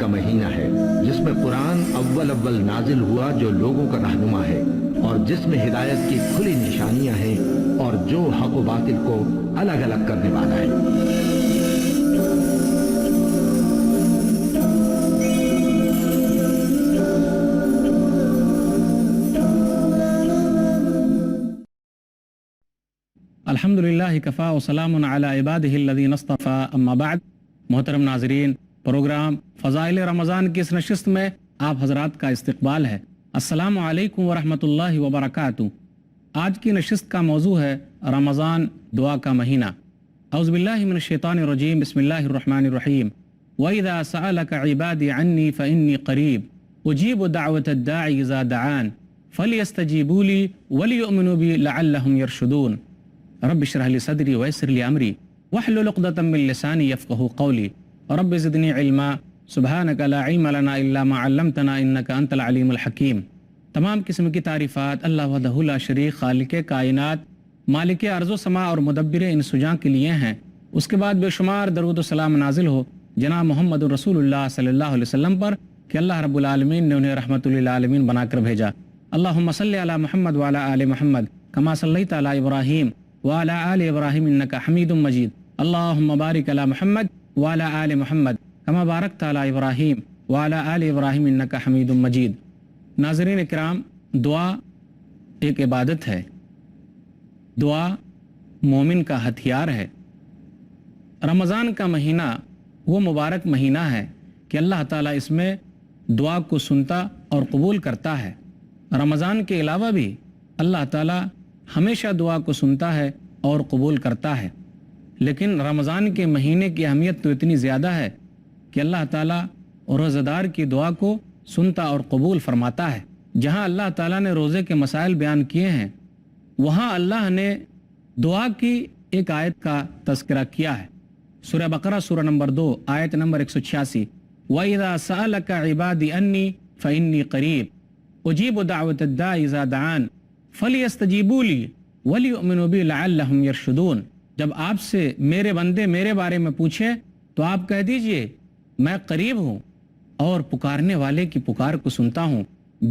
کا مہینہ ہے جس میں قرآن اول نازل ہوا جو لوگوں کا رہنما ہے اور جس میں ہدایت کی کھلی نشانیاں ہیں اور جو حق و باطل کو الگ الگ کرنے والا ہے۔ الحمدللہ کفا و سلام علی عبادہ الذین اصطفیٰ اما بعد۔ محترم ناظرین، پروگرام فضائل رمضان کی اس نشست میں آپ حضرات کا استقبال ہے۔ السلام علیکم ورحمۃ اللہ وبرکاتہ۔ آج کی نشست کا موضوع ہے رمضان، دعا کا مہینہ۔ اعوذ باللہ من الشیطان الرجیم، بسم اللہ الرحمن الرحیم۔ وَإِذَا سَأَلَكَ عِبَادِي عَنِّي فَإِنِّي قَرِيبٌ أُجِيبُ دَعْوَةَ الدَّاعِ إِذَا دَعَانِ فَلْيَسْتَجِيبُوا لِي وَلْيُؤْمِنُوا بِي لَعَلَّهُمْ يَرْشُدُونَ۔ رب اشرح لي صدري ويسر لي امري واحلل عقدة من لساني يفقهوا قولي رب زدني علما سبحانك لا علم لنا الا ما علمتنا انك انت العليم الحكيم۔ تمام قسم کی تعریفات اللہ وحدہ لا شریک، خالق کائنات، مالک ارض و سماء اور مدبر ان سجاں کے لیے ہیں۔ اس کے بعد بے شمار درود و سلام نازل ہو جناب محمد رسول اللہ صلی اللہ علیہ وسلم پر کہ اللہ رب العالمین نے انہیں رحمت للعالمین بنا کر بھیجا۔ اللہم صلی علی محمد وعلی آل محمد کما صلیت علی ابراہیم وعلى آل ابراہیم انک حمید مجید۔ اللہم بارک علی محمد وعلى آل محمد کما بارکت علی ابراہیم وعلى آل ابراہیم انک حمید مجید۔ ناظرین اکرام، دعا ایک عبادت ہے، دعا مومن کا ہتھیار ہے۔ رمضان کا مہینہ وہ مبارک مہینہ ہے کہ اللہ تعالیٰ اس میں دعا کو سنتا اور قبول کرتا ہے۔ رمضان کے علاوہ بھی اللہ تعالیٰ ہمیشہ دعا کو سنتا ہے اور قبول کرتا ہے، لیکن رمضان کے مہینے کی اہمیت تو اتنی زیادہ ہے کہ اللہ تعالیٰ روزہ دار کی دعا کو سنتا اور قبول فرماتا ہے۔ جہاں اللہ تعالیٰ نے روزے کے مسائل بیان کیے ہیں، وہاں اللہ نے دعا کی ایک آیت کا تذکرہ کیا ہے۔ سورہ بقرہ سورہ نمبر 2 آیت نمبر 186، وَإِذَا سَأَلَكَ عِبَادِي عَنِّي فَإِنِّي قَرِيبٌ أُجِيبُ دَعْوَةَ الدَّاعِ إِذَا دَعَانِ فَلْيَسْتَجِيبُوا لِي وَلْيُؤْمِنُوا بِي لَعَلَّهُمْ يَرْشُدُونَ۔ جب آپ سے میرے بندے میرے بارے میں پوچھے تو آپ کہہ دیجئے میں قریب ہوں اور پکارنے والے کی پکار کو سنتا ہوں۔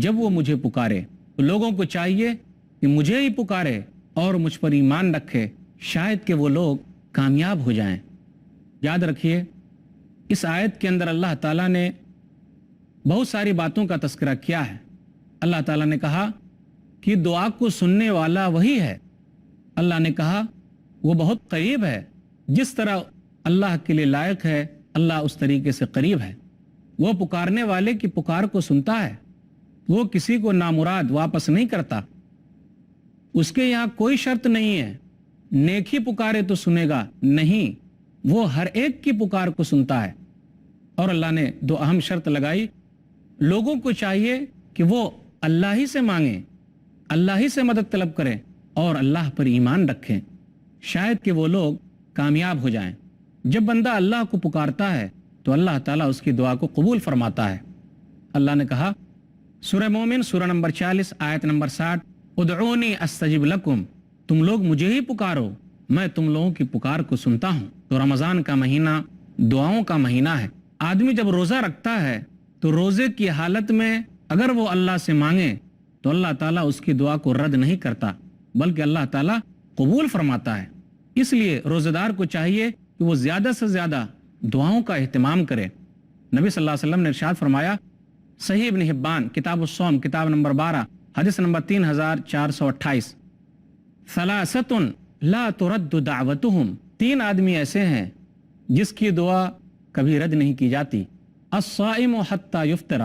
جب وہ مجھے پکارے تو لوگوں کو چاہیے کہ مجھے ہی پکارے اور مجھ پر ایمان رکھے، شاید کہ وہ لوگ کامیاب ہو جائیں۔ یاد رکھیے، اس آیت کے اندر اللہ تعالیٰ نے بہت ساری باتوں کا تذکرہ کیا ہے۔ اللہ تعالیٰ نے کہا کہ دعا کو سننے والا وہی ہے۔ اللہ نے کہا وہ بہت قریب ہے، جس طرح اللہ کے لیے لائق ہے اللہ اس طریقے سے قریب ہے۔ وہ پکارنے والے کی پکار کو سنتا ہے، وہ کسی کو نامراد واپس نہیں کرتا۔ اس کے یہاں کوئی شرط نہیں ہے نیک ہی پکارے تو سنے گا، نہیں، وہ ہر ایک کی پکار کو سنتا ہے۔ اور اللہ نے دو اہم شرط لگائی، لوگوں کو چاہیے کہ وہ اللہ ہی سے مانگیں، اللہ ہی سے مدد طلب کریں اور اللہ پر ایمان رکھیں، شاید کہ وہ لوگ کامیاب ہو جائیں۔ جب بندہ اللہ کو پکارتا ہے تو اللہ تعالیٰ اس کی دعا کو قبول فرماتا ہے۔ اللہ نے کہا سورہ مومن سورہ نمبر 40 آیت نمبر 60، ادعونی استجب لکم، تم لوگ مجھے ہی پکارو، میں تم لوگوں کی پکار کو سنتا ہوں۔ تو رمضان کا مہینہ دعاؤں کا مہینہ ہے۔ آدمی جب روزہ رکھتا ہے تو روزے کی حالت میں اگر وہ اللہ سے مانگے تو اللہ تعالیٰ اس کی دعا کو رد نہیں کرتا، بلکہ اللہ تعالیٰ قبول فرماتا ہے۔ اس لیے روزہ دار کو چاہیے کہ وہ زیادہ سے زیادہ دعاؤں کا اہتمام کرے۔ نبی صلی اللہ علیہ وسلم نے ارشاد فرمایا، صحیح ابن حبان کتاب الصوم کتاب نمبر 12 حدیث نمبر 3428، ثلاثۃ لا ترد دعوتہم، 3 آدمی ایسے ہیں جس کی دعا کبھی رد نہیں کی جاتی، الصائم حتی یفطر،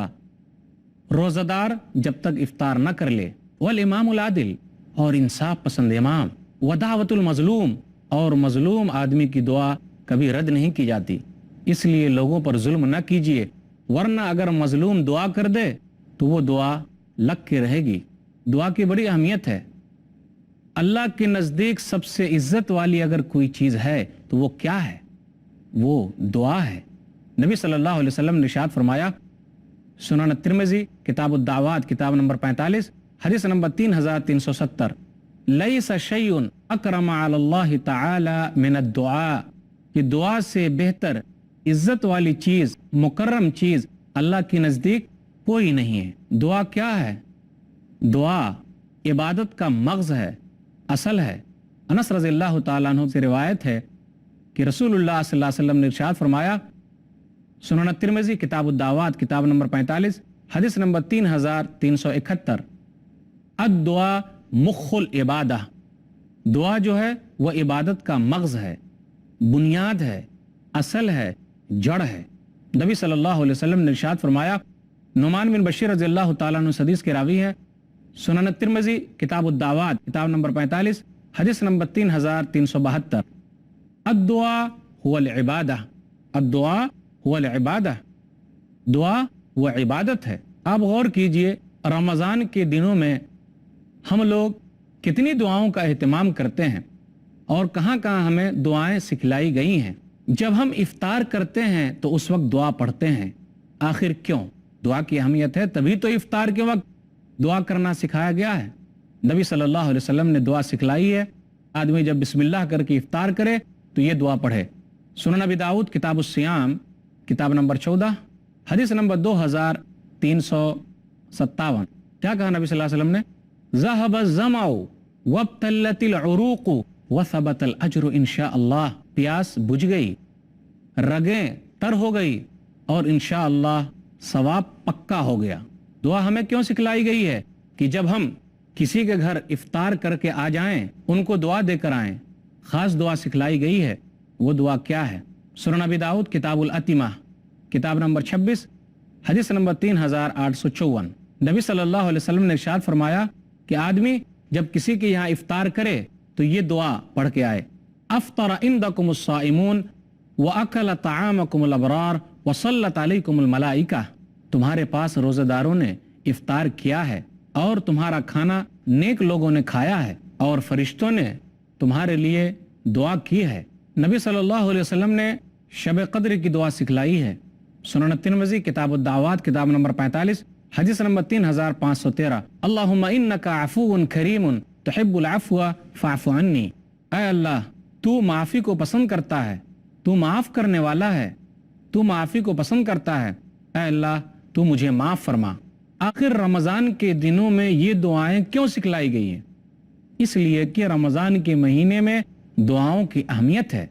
روزہ دار جب تک افطار نہ کر لے، والامام العادل، اور انصاف پسند امام، ودعوت المظلوم، اور مظلوم آدمی کی دعا کبھی رد نہیں کی جاتی۔ اس لیے لوگوں پر ظلم نہ کیجیے، ورنہ اگر مظلوم دعا کر دے تو وہ دعا لگ کے رہے گی۔ دعا کی بڑی اہمیت ہے۔ اللہ کے نزدیک سب سے عزت والی اگر کوئی چیز ہے تو وہ کیا ہے؟ وہ دعا ہے۔ نبی صلی اللہ علیہ وسلم نے ارشاد فرمایا، سنن ترمذی کتاب الدعوات کتاب نمبر 45 حدیث نمبر 3370، لیس شیء اکرم علی اللہ تعالی من الدعاء، کہ دعا سے بہتر عزت والی چیز، مکرم چیز اللہ کے نزدیک کوئی نہیں ہے۔ دعا کیا ہے؟ دعا عبادت کا مغز ہے، اصل ہے۔ انس رضی اللہ تعالیٰ عنہ سے روایت ہے کہ رسول اللہ صلی اللہ علیہ وسلم نے ارشاد فرمایا، سنن ترمذی کتاب الدعوات کتاب نمبر 45 حدیث نمبر 3371، الدعا مخ العبادہ، دعا جو ہے وہ عبادت کا مغز ہے، بنیاد ہے، اصل ہے، جڑ ہے۔ نبی صلی اللہ علیہ وسلم نے ارشاد فرمایا، نعمان بن بشیر رضی اللہ تعالیٰ عنہ حدیث کے راوی ہے، سنن ترمذی کتاب الدعوات کتاب نمبر 45 حدیث نمبر 3372، الدعا هو العبادہ، الدعا هو العبادہ، دعا وہ عبادت ہے۔ آپ غور کیجئے، رمضان کے دنوں میں ہم لوگ کتنی دعاؤں کا اہتمام کرتے ہیں اور کہاں کہاں ہمیں دعائیں سکھلائی گئی ہیں۔ جب ہم افطار کرتے ہیں تو اس وقت دعا پڑھتے ہیں، آخر کیوں؟ دعا کی اہمیت ہے، تبھی تو افطار کے وقت دعا کرنا سکھایا گیا ہے۔ نبی صلی اللہ علیہ وسلم نے دعا سکھلائی ہے، آدمی جب بسم اللہ کر کے افطار کرے تو یہ دعا پڑھے۔ سنن ابی داؤد کتاب الصیام کتاب نمبر 14 حدیث نمبر 2357، کیا کہا نبی صلی اللہ علیہ وسلم نے؟ ذهب الظمأ وابتلت العروق وثبت الاجر انشاء اللہ، پیاس بجھ گئی، رگیں تر ہو گئی اور انشاءاللہ ثواب پکا ہو گیا۔ دعا ہمیں کیوں سکھلائی گئی ہے؟ کہ جب ہم کسی کے گھر افطار کر کے آ جائیں، ان کو دعا دے کر آئیں۔ خاص دعا سکھلائی گئی ہے، وہ دعا کیا ہے؟ سنن ابی داؤد کتاب الاتمہ کتاب نمبر 26 حدیث نمبر 3854، نبی صلی اللہ علیہ وسلم نے ارشاد فرمایا کہ آدمی جب کسی کے یہاں افطار کرے تو یہ دعا پڑھ کے آئے، افطر عندکم الصائمون واکل طعامکم الابرار وصلت علیکم الملائکہ، تمہارے پاس روزہ داروں نے افطار کیا ہے اور تمہارا کھانا نیک لوگوں نے کھایا ہے اور فرشتوں نے تمہارے لیے دعا کی ہے۔ نبی صلی اللہ علیہ وسلم نے شب قدر کی دعا سکھلائی ہے۔ سنن ترمذی کتاب الدعوات کتاب نمبر 45 حدیث نمبر 3513، اللہم انکا عفو کریم تحب العفو فاعف عنی، اے اللہ تو معافی کو پسند کرتا ہے، تو معاف کرنے والا ہے، تو معافی کو پسند کرتا ہے، اے اللہ تو مجھے معاف فرما۔ آخر رمضان کے دنوں میں یہ دعائیں کیوں سکھلائی گئی ہیں؟ اس لیے کہ رمضان کے مہینے میں دعاؤں کی اہمیت ہے،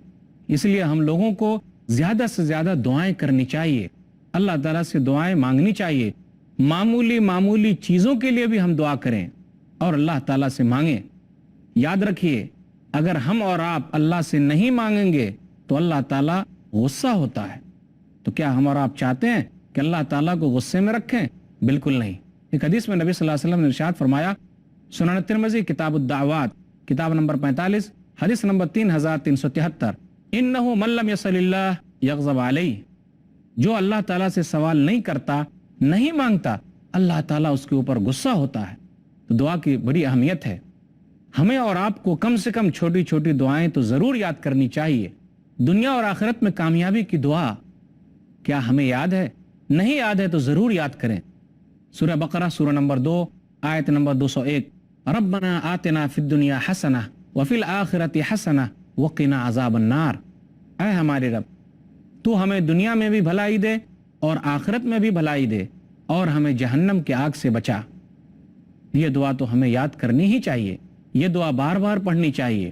اس لیے ہم لوگوں کو زیادہ سے زیادہ دعائیں کرنی چاہیے، اللہ تعالیٰ سے دعائیں مانگنی چاہیے۔ معمولی چیزوں کے لیے بھی ہم دعا کریں اور اللہ تعالیٰ سے مانگیں۔ یاد رکھیے، اگر ہم اور آپ اللہ سے نہیں مانگیں گے تو اللہ تعالیٰ غصہ ہوتا ہے۔ تو کیا ہم اور آپ چاہتے ہیں کہ اللہ تعالیٰ کو غصے میں رکھیں؟ بالکل نہیں۔ ایک حدیث میں نبی صلی اللہ علیہ وسلم نے ارشاد فرمایا، سنن ترمذی کتاب الدعوات کتاب نمبر 45 حدیث نمبر 3373، انہ من لم یسل اللہ یغضب علیہ، جو اللہ تعالیٰ سے سوال نہیں کرتا، نہیں مانگتا، اللہ تعالیٰ اس کے اوپر غصہ ہوتا ہے۔ تو دعا کی بڑی اہمیت ہے، ہمیں اور آپ کو کم سے کم چھوٹی چھوٹی دعائیں تو ضرور یاد کرنی چاہیے۔ دنیا اور آخرت میں کامیابی کی دعا کیا ہمیں یاد ہے؟ نہیں یاد ہے تو ضرور یاد کریں۔ سورہ بقرہ سورہ نمبر 2 آیت نمبر 201، ربنا آتنا فی الدنیا حسنہ وفی الآخرۃ حسنہ وقنا عذاب النار، اے ہمارے رب تو ہمیں دنیا میں بھی بھلائی دے اور آخرت میں بھی بھلائی دے اور ہمیں جہنم کے آگ سے بچا۔ یہ دعا تو ہمیں یاد کرنی ہی چاہیے، یہ دعا بار بار پڑھنی چاہیے۔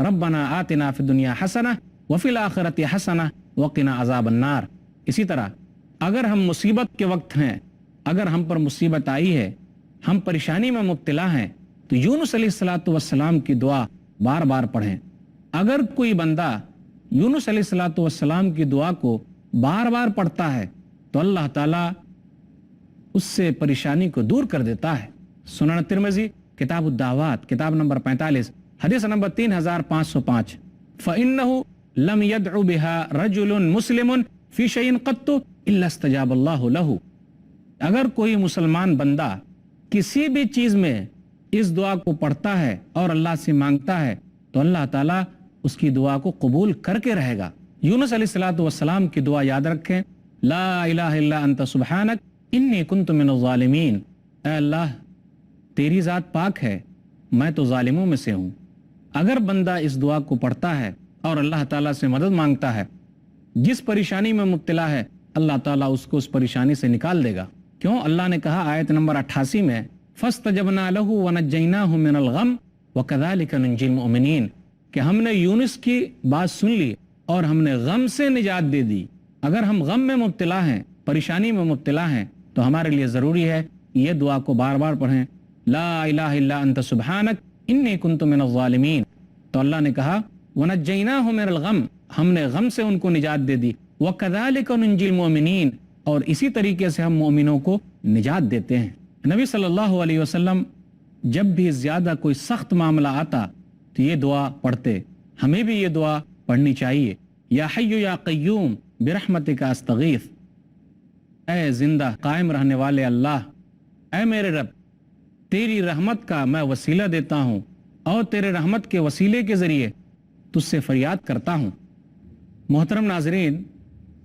ربنا آتنا فی الدنیا حسنہ وفی الآخرۃ حسنہ وقنا عذاب النار۔ اسی طرح اگر ہم مصیبت کے وقت ہیں، اگر ہم پر مصیبت آئی ہے، ہم پریشانی میں مبتلا ہیں، تو یونس علیہ السلام کی دعا بار بار پڑھیں۔ اگر کوئی بندہ یونس علیہ السلام کی دعا کو بار بار پڑھتا ہے تو اللہ تعالیٰ اس سے پریشانی کو دور کر دیتا ہے۔ سنن ترمذی کتاب الدعوات کتاب نمبر 45 حدیث نمبر 3505، فَإِنَّهُ لَمْ يَدْعُ بِهَا رَجُلٌ مُسْلِمٌ فِي شَيْءٍ قَطُّ إِلَّا اسْتَجَابَ اللَّهُ لَهُ، اگر کوئی مسلمان بندہ کسی بھی چیز میں اس دعا کو پڑھتا ہے اور اللہ سے مانگتا ہے تو اللہ تعالیٰ اس کی دعا کو قبول کر کے رہے گا۔ یونس علیہ السلام کی دعا یاد رکھیں، لا الہ الا انت سبحانک انی کنت من الظالمین، اے اللہ تیری ذات پاک ہے، میں تو ظالموں میں سے ہوں۔ اگر بندہ اس دعا کو پڑھتا ہے اور اللہ تعالیٰ سے مدد مانگتا ہے، جس پریشانی میں مبتلا ہے اللہ تعالیٰ اس کو اس پریشانی سے نکال دے گا. کیوں؟ اللہ نے کہا آیت نمبر 88 میں فَاسْتَجَبْنَا لَهُ وَنَجَّيْنَاهُ مِنَ الْغَمِّ وَكَذَلِكَ نُنْجِي الْمُؤْمِنِينَ کہ ہم نے یونس کی بات سن لی اور ہم نے غم سے نجات دے دی. اگر ہم غم میں مبتلا ہیں، پریشانی میں مبتلا ہیں، تو ہمارے لیے ضروری ہے یہ دعا کو بار بار پڑھیں. لا الہ الا انت سبحانک انی کنت من الظالمین. تو اللہ نے کہا وَنَجَّيْنَاهُ مِنَ الْغَمِّ ہم نے غم سے ان کو نجات دے دی. وَكَذَلِكَ نُنْجِي الْمُؤْمِنِينَ اور اسی طریقے سے ہم مومنوں کو نجات دیتے ہیں. نبی صلی اللہ علیہ وسلم جب بھی زیادہ کوئی سخت معاملہ آتا تو یہ دعا پڑھتے. ہمیں بھی یہ دعا پڑھنی چاہیے. یا حی یا قیوم برحمتک استغیث. اے زندہ قائم رہنے والے اللہ، اے میرے رب، تیری رحمت کا میں وسیلہ دیتا ہوں اور تیرے رحمت کے وسیلے کے ذریعے تجھ سے فریاد کرتا ہوں. محترم ناظرین،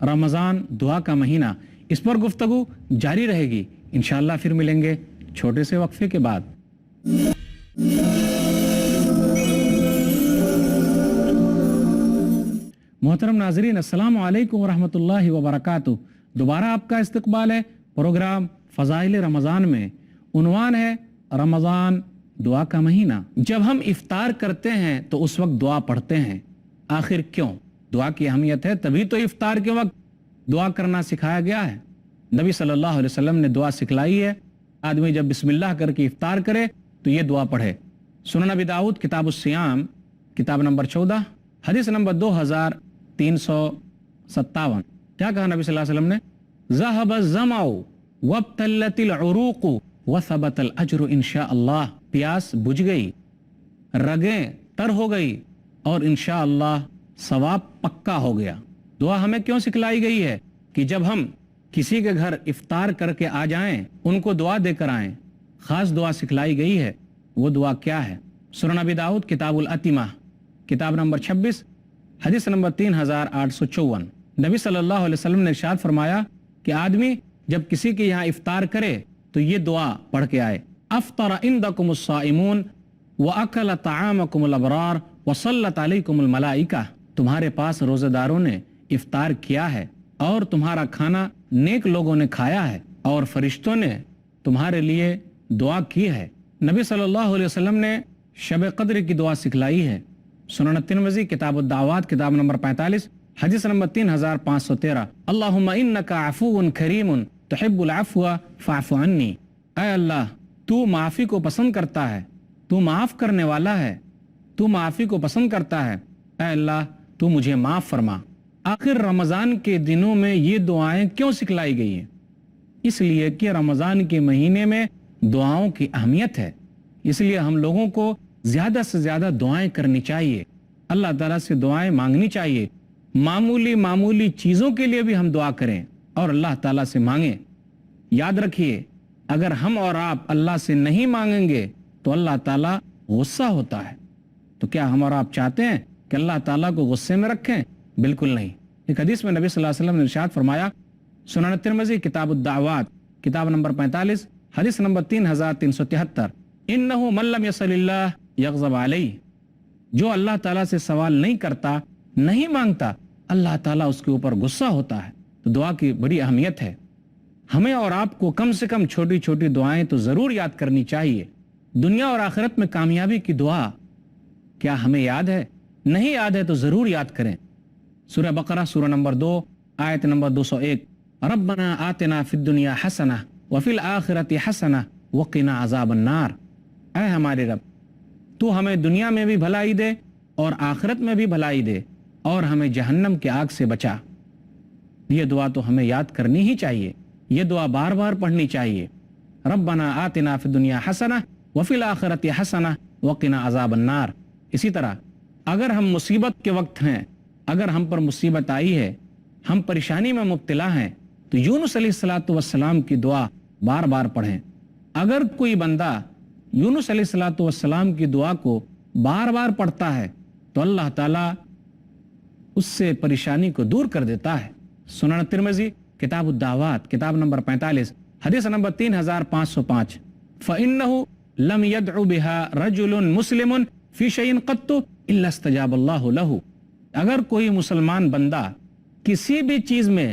رمضان دعا کا مہینہ، اس پر گفتگو جاری رہے گی. انشاءاللہ پھر ملیں گے چھوٹے سے وقفے کے بعد. محترم ناظرین، السلام علیکم ورحمۃ اللہ وبرکاتہ. دوبارہ آپ کا استقبال ہے پروگرام فضائل رمضان میں. عنوان ہے رمضان دعا کا مہینہ. جب ہم افطار کرتے ہیں تو اس وقت دعا پڑھتے ہیں. آخر کیوں؟ دعا کی اہمیت ہے، تبھی تو افطار کے وقت دعا کرنا سکھایا گیا ہے. نبی صلی اللہ علیہ وسلم نے دعا سکھلائی ہے. آدمی جب بسم اللہ کر کے افطار کرے تو یہ دعا پڑھے. سنن ابی داؤد کتاب الصیام کتاب نمبر 14 حدیث نمبر 2357. کیا کہا نبی صلی اللہ علیہ وسلم نے؟ ذهب الظمأ وابتلت العروق وثبت الاجر انشاء اللہ. پیاس بجھ گئی، رگیں تر ہو گئی اور انشاءاللہ ثواب پکا ہو گیا. دعا ہمیں کیوں سکھلائی گئی ہے؟ کہ جب ہم کسی کے گھر افطار کر کے آ جائیں، ان کو دعا دے کر آئیں. خاص دعا سکھلائی گئی ہے. وہ دعا کیا ہے؟ سنن ابی داؤد کتاب الاتمہ کتاب نمبر 26 حدیث نمبر 3854. نبی صلی اللہ علیہ وسلم نے ارشاد فرمایا کہ آدمی جب کسی کے یہاں افطار کرے تو یہ دعا پڑھ کے آئے. افطر عندکم الصائمون واکل طعامکم الابرار وصلت علیکم الملائکہ. تمہارے پاس روزہ داروں نے افطار کیا ہے اور تمہارا کھانا نیک لوگوں نے کھایا ہے اور فرشتوں نے تمہارے لیے دعا کی ہے. نبی صلی اللہ علیہ وسلم نے شب قدر کی دعا سکھلائی ہے. سنن ترمذی کتاب الدعوات کتاب نمبر 45 حدیث نمبر 3513. اللہم انک عفو کریم تحب العفو فاعف عنی. اے اللہ، تو معافی کو پسند کرتا ہے، تو معاف کرنے والا ہے، تو معافی کو پسند کرتا ہے. اے اللہ، تو مجھے معاف فرما. آخر رمضان کے دنوں میں یہ دعائیں کیوں سکھلائی گئی ہیں؟ اس لیے کہ رمضان کے مہینے میں دعاؤں کی اہمیت ہے. اس لیے ہم لوگوں کو زیادہ سے زیادہ دعائیں کرنی چاہیے. اللہ تعالیٰ سے دعائیں مانگنی چاہیے. معمولی چیزوں کے لیے بھی ہم دعا کریں اور اللہ تعالیٰ سے مانگیں. یاد رکھیے، اگر ہم اور آپ اللہ سے نہیں مانگیں گے تو اللہ تعالیٰ غصہ ہوتا ہے. تو کیا ہم اور آپ چاہتے ہیں کہ اللہ تعالیٰ کو غصے میں رکھیں؟ بالکل نہیں. ایک حدیث میں نبی صلی اللہ علیہ وسلم نے ارشاد فرمایا، سنن ترمذی کتاب الدعوات کتاب نمبر 45 حدیث نمبر 3373. انہ من لم یسل اللہ یغضب علیہ. جو اللہ تعالیٰ سے سوال نہیں کرتا، نہیں مانگتا، اللہ تعالیٰ اس کے اوپر غصہ ہوتا ہے. تو دعا کی بڑی اہمیت ہے. ہمیں اور آپ کو کم سے کم چھوٹی چھوٹی دعائیں تو ضرور یاد کرنی چاہیے. دنیا اور آخرت میں کامیابی کی دعا کیا ہمیں یاد ہے؟ نہیں یاد ہے تو ضرور یاد کریں. سورہ بقرہ سورہ نمبر 2 آیت نمبر 201. ربنا آتنا فی الدنیا حسنہ وفی الآخرۃ حسنہ وقنا عذاب النار. اے ہمارے رب، تو ہمیں دنیا میں بھی بھلائی دے اور آخرت میں بھی بھلائی دے اور ہمیں جہنم کے آگ سے بچا. یہ دعا تو ہمیں یاد کرنی ہی چاہیے. یہ دعا بار بار پڑھنی چاہیے. ربنا آتنا فی الدنیا حسنہ وفی الآخرۃ حسنہ وقنا عذاب النار. اسی طرح اگر ہم مصیبت کے وقت ہیں، اگر ہم پر مصیبت آئی ہے، ہم پریشانی میں مبتلا ہیں، تو یونس علیہ السلام کی دعا بار بار پڑھیں. اگر کوئی بندہ یونس علیہ السلام کی دعا کو بار بار پڑھتا ہے تو اللہ تعالیٰ اس سے پریشانی کو دور کر دیتا ہے. سنن ترمذی کتاب الدعوات کتاب نمبر 45 حدیث نمبر 3505. فَإِنَّهُ لَمْ يَدْعُ بِهَا رَجُلٌ مُسْلِمٌ فِي شَيْءٍ قَطُّ إِلَّا اسْتَجَابَ اللَّهُ لَهُ. اگر کوئی مسلمان بندہ کسی بھی چیز میں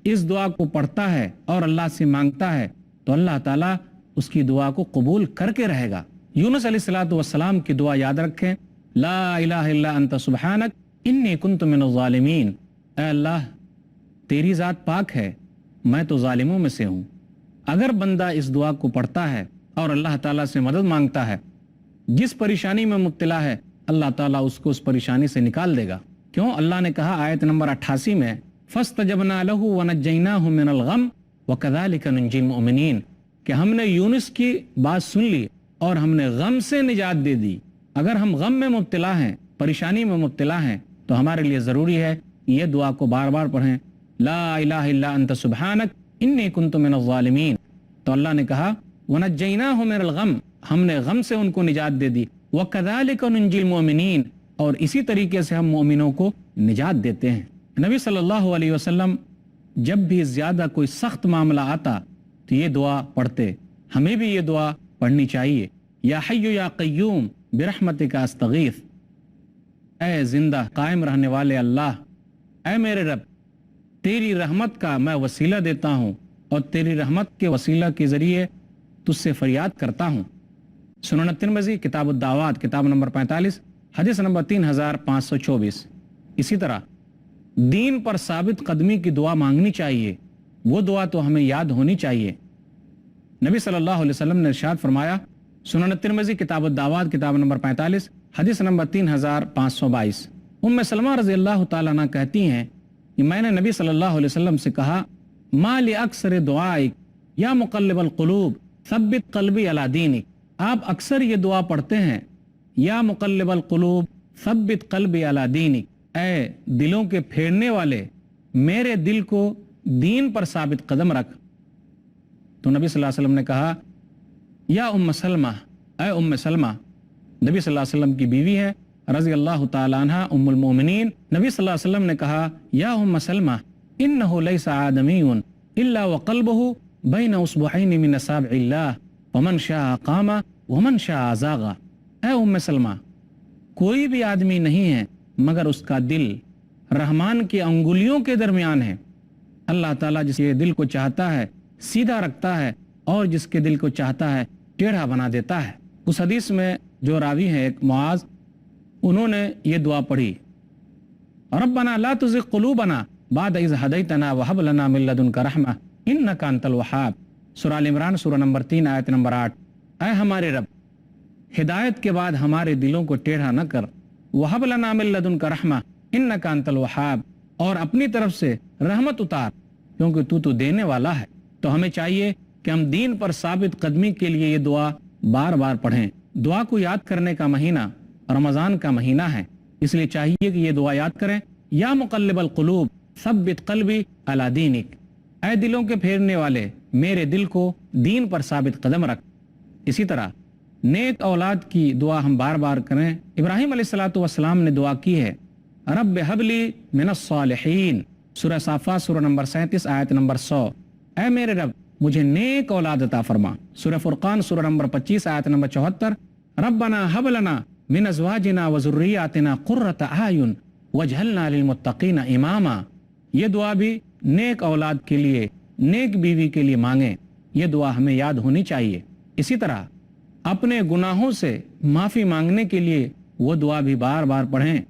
اس دعا کو پڑھتا ہے اور اللہ سے مانگتا ہے تو اللہ تعالیٰ اس کی دعا کو قبول کر کے رہے گا۔ یونس علیہ الصلوۃ والسلام کی دعا یاد رکھیں، لا الہ الا انت سبحانک انی کنت من الظالمین، اے اللہ تیری ذات پاک ہے، میں تو ظالموں میں سے ہوں۔ اگر بندہ اس دعا کو پڑھتا ہے اور اللہ تعالیٰ سے مدد مانگتا ہے، جس پریشانی میں مبتلا ہے اللہ تعالیٰ اس کو اس پریشانی سے نکال دے گا۔ کیوں؟ اللہ نے کہا آیت نمبر 88 میں فَاسْتَجَبْنَا لَهُ وَنَجَّيْنَاهُ مِنَ الْغَمِّ وَكَذَلِكَ نُنْجِي الْمُؤْمِنِينَ کہ ہم نے یونس کی بات سن لی اور ہم نے غم سے نجات دے دی۔ اگر ہم غم میں مبتلا ہیں، پریشانی میں مبتلا ہیں، تو ہمارے لیے ضروری ہے یہ دعا کو بار بار پڑھیں، لا الہ الا انت سبحانک انی کنت من الظالمین۔ تو اللہ نے کہا وَنَجَّيْنَاهُ مِنَ الْغَمِّ، ہم نے غم سے ان کو نجات دے دی، وَكَذَلِكَ نُنْجِي الْمُؤْمِنِينَ، اور اسی طریقے سے ہم مومنوں کو نجات دیتے ہیں۔ نبی صلی اللہ علیہ وسلم جب بھی زیادہ کوئی سخت معاملہ آتا تو یہ دعا پڑھتے، ہمیں بھی یہ دعا پڑھنی چاہیے۔ یا حی یا قیوم برحمتک استغیث، اے زندہ قائم رہنے والے اللہ، اے میرے رب تیری رحمت کا میں وسیلہ دیتا ہوں اور تیری رحمت کے وسیلہ کے ذریعے تجھ سے فریاد کرتا ہوں۔ سنن ترمذی کتاب الدعوات کتاب نمبر 45 حدیث نمبر 3524۔ اسی طرح دین پر ثابت قدمی کی دعا مانگنی چاہیے، وہ دعا تو ہمیں یاد ہونی چاہیے۔ نبی صلی اللہ علیہ وسلم نے ارشاد فرمایا، سنن ترمذی کتاب الدعوات کتاب نمبر 45 حدیث نمبر 3522، ام سلمہ رضی اللہ تعالیٰ عنہ کہتی ہیں کہ میں نے نبی صلی اللہ علیہ وسلم سے کہا، ما لاکثر دعائک یا مقلب القلوب ثبت قلبی علی دینک، آپ اکثر یہ دعا پڑھتے ہیں، یا مقلب القلوب ثبت قلبی علی دینک، اے دلوں کے پھیرنے والے میرے دل کو دین پر ثابت قدم رکھ۔ تو نبی صلی اللہ علیہ وسلم نے کہا، یا ام سلمہ، اے ام سلمہ، نبی صلی اللہ علیہ وسلم کی بیوی ہے رضی اللہ تعالی عنہ ام المومنین۔ نبی صلی اللہ علیہ وسلم نے کہا، یا ام سلمہ انہ لیس آدمی الا وقلبہ بین اصبعین من اصابع اللہ ومن شاء قام ومن شاء زاغ، اے ام سلمہ کوئی بھی آدمی نہیں ہے مگر اس کا دل رحمان کی انگلیوں کے درمیان ہے۔ اللہ تعالیٰ جس کے دل کو چاہتا ہے سیدھا رکھتا ہے اور جس کے دل کو چاہتا ہے ٹیڑھا بنا دیتا ہے۔ اس حدیث میں جو راوی ہیں ایک معاذ، انہوں نے یہ دعا پڑھی، ربنا لا تزغ قلوبنا بعد اذ ہدیتنا وہب لنا من لدنک رحمہ انک انت الوہاب، سورہ ال عمران سورہ نمبر 3 آیت نمبر 8۔ اے ہمارے رب ہدایت کے بعد ہمارے دلوں کو ٹیڑھا نہ کر، وہب لنا من لدنک رحمہ انک انت الوہاب، اور اپنی طرف سے رحمت اتار کیونکہ تو دینے والا ہے۔ تو ہمیں چاہیے کہ ہم دین پر ثابت قدمی کے لیے یہ دعا بار بار پڑھیں۔ دعا کو یاد کرنے کا مہینہ رمضان کا مہینہ ہے، اس لیے چاہیے کہ یہ دعا یاد کریں، یا مقلب القلوب ثبت قلبی علی دینک، اے دلوں کے پھیرنے والے میرے دل کو دین پر ثابت قدم رکھ۔ اسی طرح نیک اولاد کی دعا ہم بار بار کریں۔ ابراہیم علیہ الصلوۃ والسلام نے دعا کی ہے، رب ہب لی من الصالحین، سورہ صافات سورہ نمبر 37 آیت نمبر 100، اے میرے رب مجھے نیک اولاد عطا فرما۔ سورہ فرقان سورہ نمبر 25 آیت نمبر 74، ربنا ہب لنا من ازواجنا وذریاتنا قرۃ اعین واجعلنا للمتقین اماما، یہ دعا بھی نیک اولاد کے لیے، نیک بیوی کے لیے مانگیں، یہ دعا ہمیں یاد ہونی چاہیے۔ اسی طرح اپنے گناہوں سے معافی مانگنے کے لیے وہ دعا بھی بار بار پڑھیں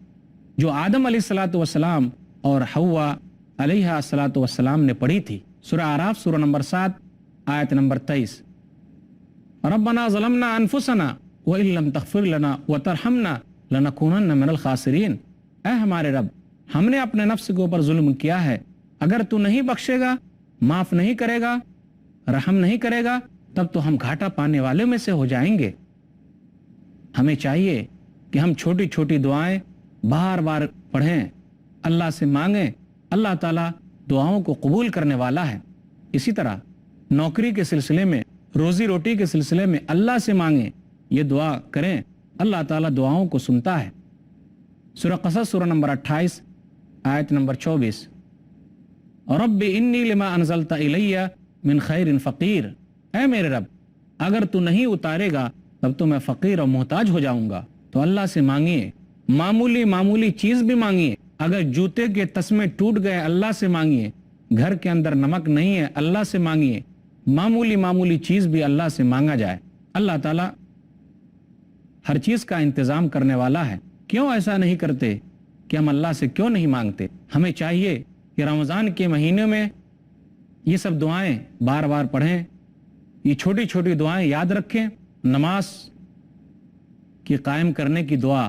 جو آدم علیہ الصلوۃ والسلام اور حوا علیہ الصلوۃ والسلام نے پڑھی تھی۔ سورہ اعراف سورہ نمبر 7 آیت نمبر 23، ربنا ظلمنا انفسنا وان لم تغفر لنا وترحمنا لنکونن من الخاسرین، اے ہمارے رب ہم نے اپنے نفس کے اوپر ظلم کیا ہے، اگر تو نہیں بخشے گا، معاف نہیں کرے گا، رحم نہیں کرے گا، تب تو ہم گھاٹا پانے والے میں سے ہو جائیں گے۔ ہمیں چاہیے کہ ہم چھوٹی چھوٹی دعائیں بار بار پڑھیں، اللہ سے مانگیں، اللہ تعالیٰ دعاؤں کو قبول کرنے والا ہے۔ اسی طرح نوکری کے سلسلے میں، روزی روٹی کے سلسلے میں اللہ سے مانگیں، یہ دعا کریں، اللہ تعالیٰ دعاؤں کو سنتا ہے۔ سورہ قصص سورہ نمبر 28 آیت نمبر 24، رب انی لما انزلت الی من خیر فقیر، اے میرے رب اگر تو نہیں اتارے گا تب تو میں فقیر اور محتاج ہو جاؤں گا۔ تو اللہ سے مانگیے، معمولی چیز بھی مانگیے، اگر جوتے کے تسمے ٹوٹ گئے اللہ سے مانگیے، گھر کے اندر نمک نہیں ہے، اللہ سے مانگیے، معمولی معمولی چیز بھی اللہ سے مانگا جائے، اللہ تعالیٰ ہر چیز کا انتظام کرنے والا ہے۔ کیوں ایسا نہیں کرتے کہ ہم اللہ سے کیوں نہیں مانگتے؟ ہمیں چاہیے کہ رمضان کے مہینے میں یہ سب دعائیں بار بار پڑھیں، یہ چھوٹی چھوٹی دعائیں یاد رکھیں، نماز کی قائم کرنے کی دعا،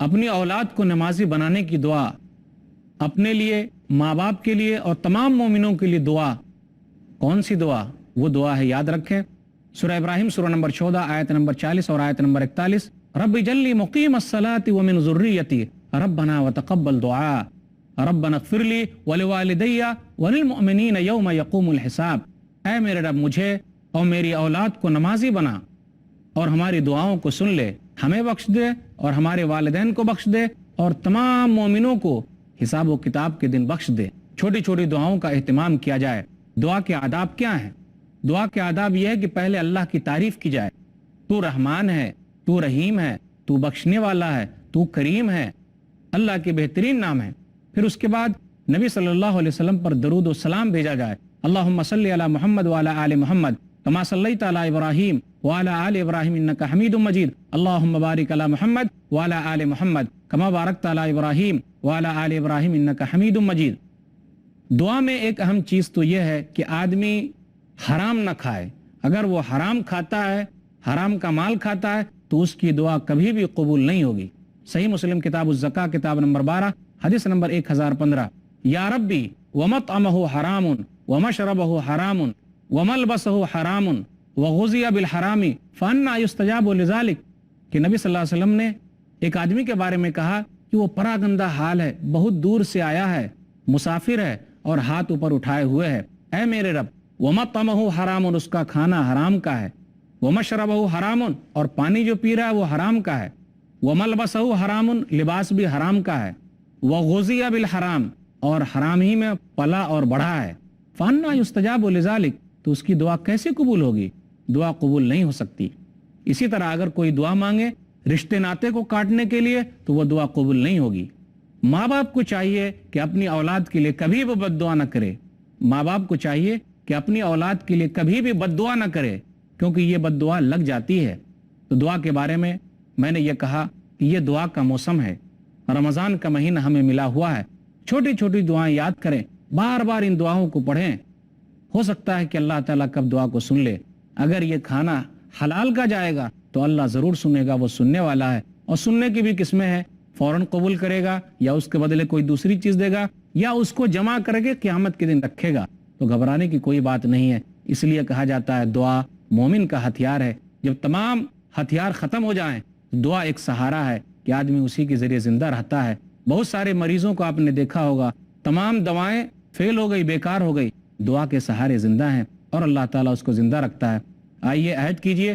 اپنی اولاد کو نمازی بنانے کی دعا، اپنے لیے، ماں باپ کے لیے اور تمام مومنوں کے لیے دعا۔ کون سی دعا؟ وہ دعا ہے، یاد رکھیں، سورہ ابراہیم سورہ نمبر 14 آیت نمبر 40 اور آیت نمبر 41، رب جلی مقیم الصلاۃ ومن ذریتی ربنا وتقبل دعاء ربنا اغفر لی ولوالدی وللمؤمنین یوم یقوم الحساب۔ اے میرے رب، مجھے اور میری اولاد کو نمازی بنا اور ہماری دعاؤں کو سن لے، ہمیں بخش دے اور ہمارے والدین کو بخش دے اور تمام مومنوں کو حساب و کتاب کے دن بخش دے۔ چھوٹی چھوٹی دعاؤں کا اہتمام کیا جائے۔ دعا کے آداب کیا ہیں؟ دعا کے آداب یہ ہے کہ پہلے اللہ کی تعریف کی جائے، تو رحمان ہے، تو رحیم ہے، تو بخشنے والا ہے، تو کریم ہے، اللہ کے بہترین نام ہے۔ پھر اس کے بعد نبی صلی اللہ علیہ وسلم پر درود و سلام بھیجا جائے، اللہم صلی علی محمد وعلی آل محمد کما صلیت علی ابراہیم وعلی آل ابراہیم انک حمید مجید، اللہم بارک علی محمد وعلی آل محمد کما بارکت علی ابراہیم وعلی آل ابراہیم انک حمید مجید۔ دعا میں ایک اہم چیز تو یہ ہے کہ آدمی حرام نہ کھائے۔ اگر وہ حرام کھاتا ہے، حرام کا مال کھاتا ہے، تو اس کی دعا کبھی بھی قبول نہیں ہوگی۔ صحیح مسلم کتاب الزکاہ کتاب نمبر 12 حدیث نمبر 1015، یا ربی ومطعمہ حرام ومشربہ حرام وملبسہ حرام وغذی بالحرام فانا یستجاب لذلک، کہ نبی صلی اللہ علیہ وسلم نے ایک آدمی کے بارے میں کہا کہ وہ پراگندہ حال ہے، بہت دور سے آیا ہے، مسافر ہے اور ہاتھ اوپر اٹھائے ہوئے ہے۔ اے میرے رب، ومطعمہ حرام، اس کا کھانا حرام کا ہے، ومشربہ حرام، اور پانی جو پی رہا ہے وہ حرام کا ہے، وملبسہ حرام، لباس بھی حرام کا ہے، وغذی بالحرام، اور حرام ہی میں پلا اور بڑھا ہے، فانا یستجاب لذلک، تو اس کی دعا کیسے قبول ہوگی؟ دعا قبول نہیں ہو سکتی۔ اسی طرح اگر کوئی دعا مانگے رشتے ناتے کو کاٹنے کے لیے تو وہ دعا قبول نہیں ہوگی۔ ماں باپ کو چاہیے کہ اپنی اولاد کے لیے کبھی بھی بد دعا نہ کرے، ماں باپ کو چاہیے کہ اپنی اولاد کے لیے کبھی بھی بد دعا نہ کرے، کیونکہ یہ بد دعا لگ جاتی ہے۔ تو دعا کے بارے میں نے یہ کہا کہ یہ دعا کا موسم ہے، رمضان کا مہینہ ہمیں ملا ہوا ہے، چھوٹی چھوٹی دعائیں یاد کریں، بار بار ان دعاؤں کو پڑھیں، ہو سکتا ہے کہ اللہ تعالیٰ کب دعا کو سن لے۔ اگر یہ کھانا حلال کا جائے گا تو اللہ ضرور سنے گا، وہ سننے والا ہے، اور سننے کی بھی قسمیں ہیں، فوراً قبول کرے گا یا اس کے بدلے کوئی دوسری چیز دے گا یا اس کو جمع کر کے قیامت کے دن رکھے گا، تو گھبرانے کی کوئی بات نہیں ہے۔ اس لیے کہا جاتا ہے دعا مومن کا ہتھیار ہے، جب تمام ہتھیار ختم ہو جائیں دعا ایک سہارا ہے کہ آدمی اسی کے ذریعے زندہ رہتا ہے۔ بہت سارے مریضوں کو آپ نے دیکھا ہوگا، تمام دوائیں فیل ہو گئی، بیکار ہو گئی، دعا کے سہارے زندہ ہیں اور اللہ تعالیٰ اس کو زندہ رکھتا ہے۔ آئیے عہد کیجئے